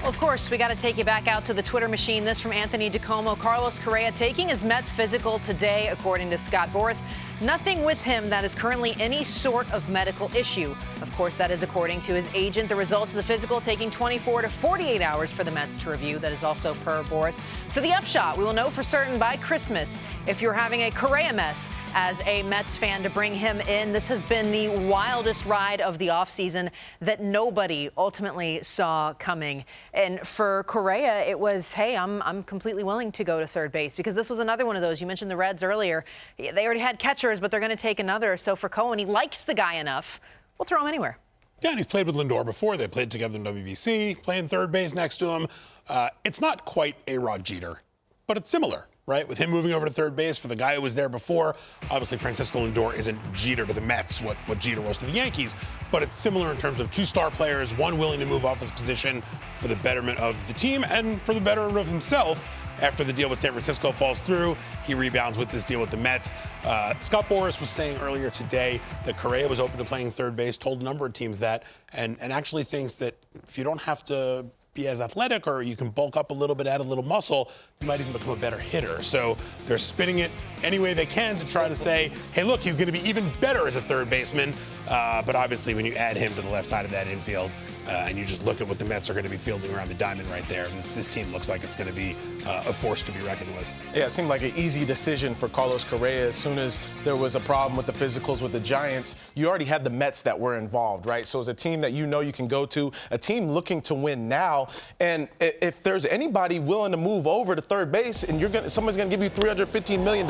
Well, of course, we got to take you back out to the Twitter machine. This from Anthony DiComo. Carlos Correa taking his Mets physical today, according to Scott Boras. Nothing with him that is currently any sort of medical issue. Of course, that is according to his agent. The results of the physical taking 24 to 48 hours for the Mets to review. That is also per Boras. So the upshot, we will know for certain by Christmas if you're having a Correa mess as a Mets fan to bring him in. This has been the wildest ride of the offseason that nobody ultimately saw coming. And for Correa, it was, hey, I'm completely willing to go to third base, because this was another one of those. You mentioned the Reds earlier. They already had catchers, but they're going to take another. So for Cohen, he likes the guy enough. We'll throw him anywhere. Yeah, and he's played with Lindor before. They played together in WBC, playing third base next to him. It's not quite A-Rod Jeter, but it's similar, right? With him moving over to third base for the guy who was there before. Obviously, Francisco Lindor isn't Jeter to the Mets, what Jeter was to the Yankees, but it's similar in terms of two star players, one willing to move off his position for the betterment of the team and for the betterment of himself. After the deal with San Francisco falls through, he rebounds with this deal with the Mets. Scott Boras was saying earlier today that Correa was open to playing third base, told a number of teams that, and actually thinks that if you don't have to be as athletic, or you can bulk up a little bit, add a little muscle, you might even become a better hitter. So they're spinning it any way they can to try to say, hey, look, he's going to be even better as a third baseman. But obviously, when you add him to the left side of that infield, and you just look at what the Mets are going to be fielding around the diamond right there, this team looks like it's going to be a force to be reckoned with. Yeah, it seemed like an easy decision for Carlos Correa. As soon as there was a problem with the physicals with the Giants, you already had the Mets that were involved, right? So it's a team that you know you can go to, a team looking to win now. And if there's anybody willing to move over to third base and somebody's going to give you $315 million,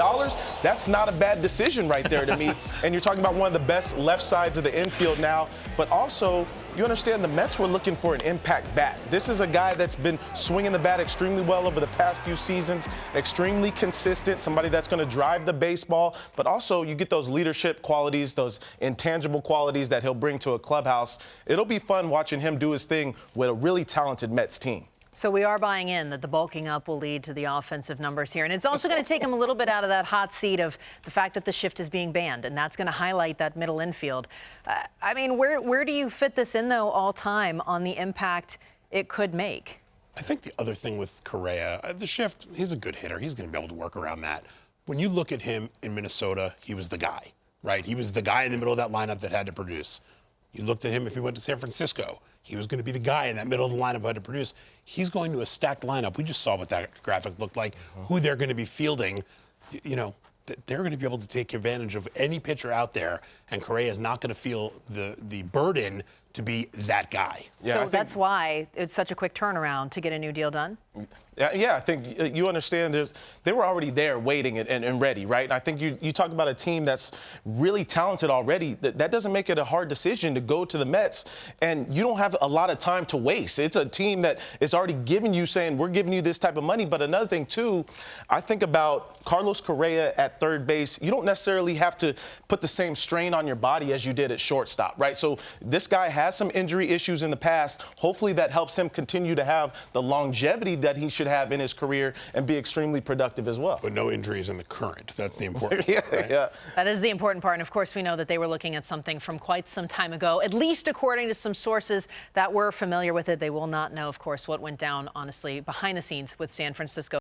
that's not a bad decision right there to me. And you're talking about one of the best left sides of the infield now. But also, you understand the Mets were looking for an impact bat. This is a guy that's been swinging the bat extremely well over the past few seasons, extremely consistent, somebody that's going to drive the baseball, but also you get those leadership qualities, those intangible qualities that he'll bring to a clubhouse. It'll be fun watching him do his thing with a really talented Mets team. So we are buying in that the bulking up will lead to the offensive numbers here. And it's also going to take him a little bit out of that hot seat of the fact that the shift is being banned. And that's going to highlight that middle infield. I mean, where do you fit this in, though, all time on the impact it could make? I think the other thing with Correa, the shift, he's a good hitter. He's going to be able to work around that. When you look at him in Minnesota, he was the guy, right? He was the guy in the middle of that lineup that had to produce. You looked at him if he went to San Francisco. He was going to be the guy in that middle of the lineup who had to produce. He's going to a stacked lineup. We just saw what that graphic looked like, who they're going to be fielding. You know, they're going to be able to take advantage of any pitcher out there, and Correa is not going to feel the burden to be that guy. Yeah, so that's why it's such a quick turnaround to get a new deal done? Yeah, I think you understand they were already there waiting and ready, right? And I think you talk about a team that's really talented already. That doesn't make it a hard decision to go to the Mets, and you don't have a lot of time to waste. It's a team that is already giving you, saying, we're giving you this type of money. But another thing, too, I think about Carlos Correa at third base. You don't necessarily have to put the same strain on your body as you did at shortstop, right? So this guy has some injury issues in the past. Hopefully that helps him continue to have the longevity that he should have in his career and be extremely productive as well. But no injuries in the current. That's the important yeah, part, right? Yeah. That is the important part. And of course, we know that they were looking at something from quite some time ago, at least according to some sources that were familiar with it. They will not know, of course, what went down, honestly, behind the scenes with San Francisco.